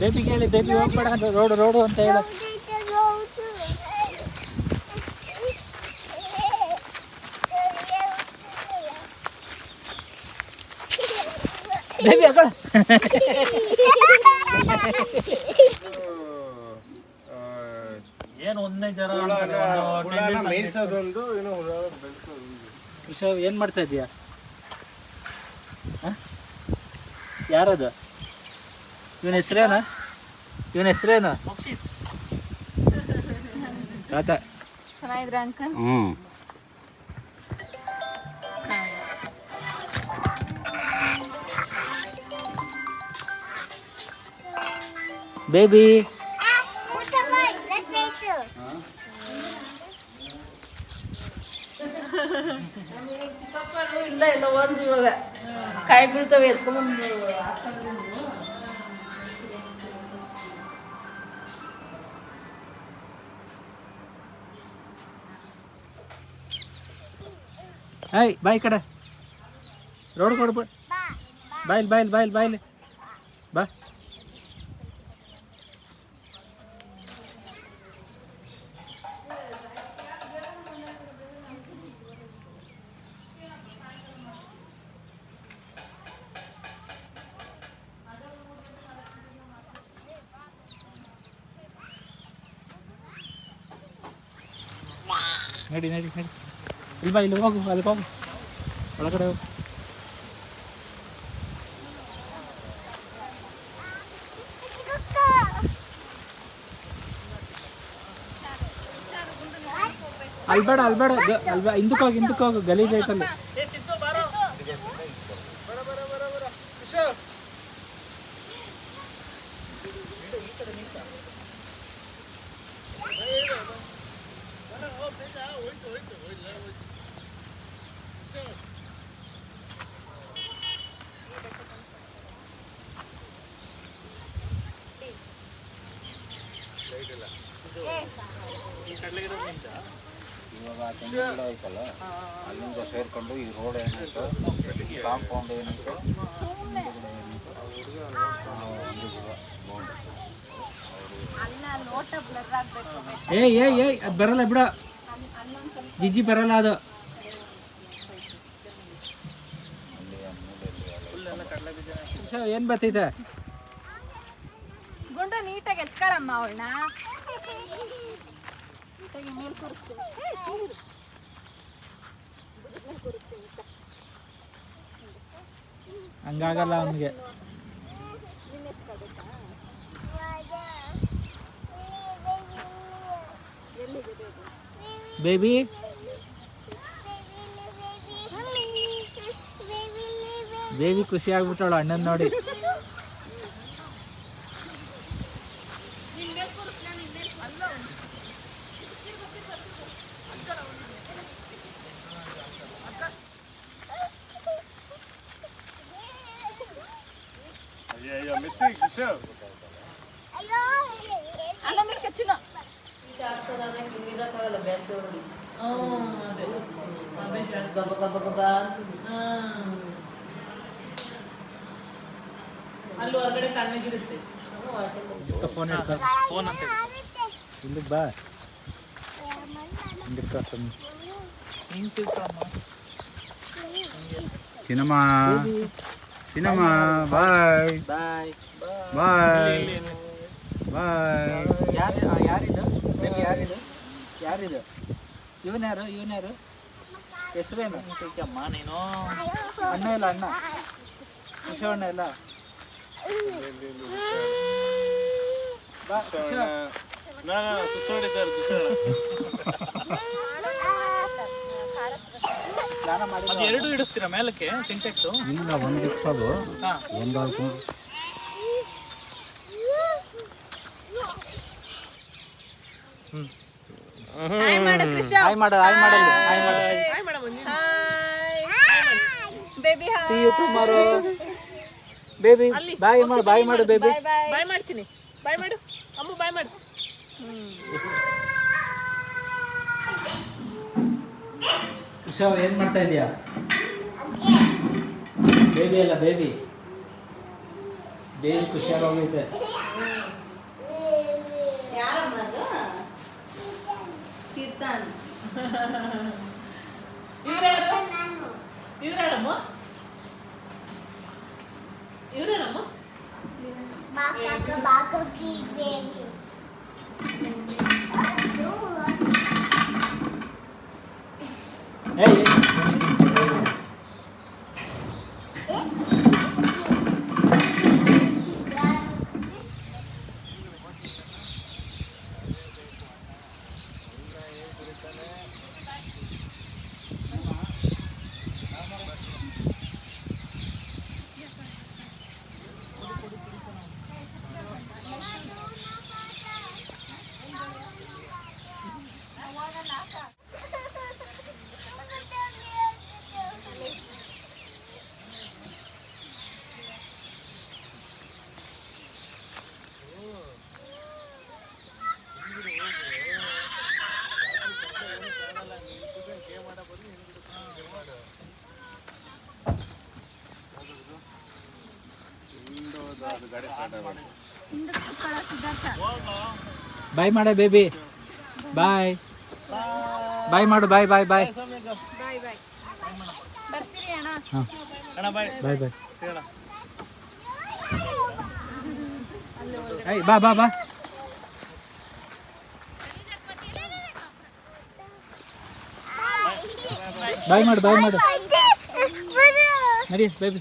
Baby ಹೇಳಿ, baby ಹೋಗ್ಬೇಡ ಅಂತ ರೋಡು ಅಂತ ಹೇಳು. ಬೇಬಿ ಅಗಳ ಏನು ಒಂದನೇ ಜರ ಕೃಷ ಏನು ಮಾಡ್ತಾ ಇದೀಯಾ? ಯಾರದು? ಇವನ ಹೆಸರೇನ? ತಾತ ಚೆನ್ನಾಗಿದ್ರ ಅಂಕಲ್? ಬೇಬಿ ಇಲ್ಲ ಇಲ್ಲ ಒಂದು ಇವಾಗ ಕಾಯಿ ಬೀಳ್ತವೆ ಎತ್ಕೊಂಡ್ಬಂದು ಹಾಯ್ ಬಾಯ್ ಕಡೆ ರೋಡ್ ಕೊಡು ಬಾಯ್ಲಿ ಬಾ. ನಡಿ ಇಲ್ಲಿ ಹೋಗು, ಅದಕ್ಕೆ ಹೋಗು, ಒಳಗಡೆ ಹೋಗು. ಅಲ್ಬೇಡ ಹಿಂದಕ್ಕೆ ಹೋಗು, ಗಲೀಜ್ ಐತಲ್ಲ. ಇವಾಗ ತೆಂಗಿನ ಗಿಡ ಐತಲ್ಲ, ಅಲ್ಲಿಂದ ಸೇರ್ಕೊಂಡು ಈ ರೋಡ್ ಏನಾಯ್ತು, ಕಾಂಪೌಂಡ್ ಏನಾಯ್ತು, ಅದು ಬರಲ್ಲ ಬಿಡ, ಜಿಜ್ಜಿ ಬರಲ್ಲ ಅದು. ಏನ್ ಬರ್ತೈತೆ? ಗುಂಡು ನೀಟಾಗಿ ಎತ್ಕೊಳಮ್ಮ ಅವಳನ್ನ. ಹಂಗಾಗಲ್ಲ ಅವನಿಗೆ. ಬೇಬಿ ಖುಷಿ ಆಗ್ಬಿಟ್ಟವಳು ಅಣ್ಣನ್ ನೋಡಿ. ಅಲ್ಲಿ ಹೊರಗಡೆ ತಣ್ಣಗಿರುತ್ತೆ. ಫೋನ್ ಅಂತ ಇಲ್ಲಿ ಬಾ. ಸಿನಿಮಾ ಬಾಯ್. ಯಾರಿದು? ಇವನ್ಯಾರು? ಹೆಸರೇನು? ನೀನು ಅಣ್ಣ ಇಲ್ಲ, ಅಣ್ಣ ಶಿವಣ್ಣ ಇಲ್ಲ. ಎರಡು ಇಡಿಸ್ತೀರಾ ಮೇಲಕ್ಕೆ ಸಿಂಟೆಕ್ಸ್? ಇಲ್ಲ, ಒಂದು ಇಡ್ಸೋದು, ಒಂದು ಹಾಯ್ ಮಾಡಲ್ಲಿ. Baby See you tomorrow. Baby bye ಮಾಡು ಬೇಬಿ. ಬಾಯ್ ಮಾಡ್ತೀನಿ. ಬಾಯ್ ಮಾಡು ಅಮ್ಮ, ಬಾಯ್ ಮಾಡು. ಕುಶಾವ್ ಏನ್ ಮಾಡ್ತಾ ಇದೀಯಾ? ಬೇಬಿ ಅಲ್ಲ, ಬೇಬಿ ಖುಷಿಯಾಗೋಗೈತೆ. ಬಾಯ್ ಮಾಡ ಬೇಬಿ. ಬಾಯ್ ಬಾಯ್ ಮಾಡು. ಬಾಯ್ ಬಾಯ್ ಬಾಯ್. ಹಾಂ ಬಾಯ್ ಬಾಯ್. ಏಯ್ ಬಾ ಬಾ ಬಾ. ಬಾಯ್ ಮಾಡು ಬಾಯ್ ಮಾಡು. ನಡಿ ಬೇಬಿ.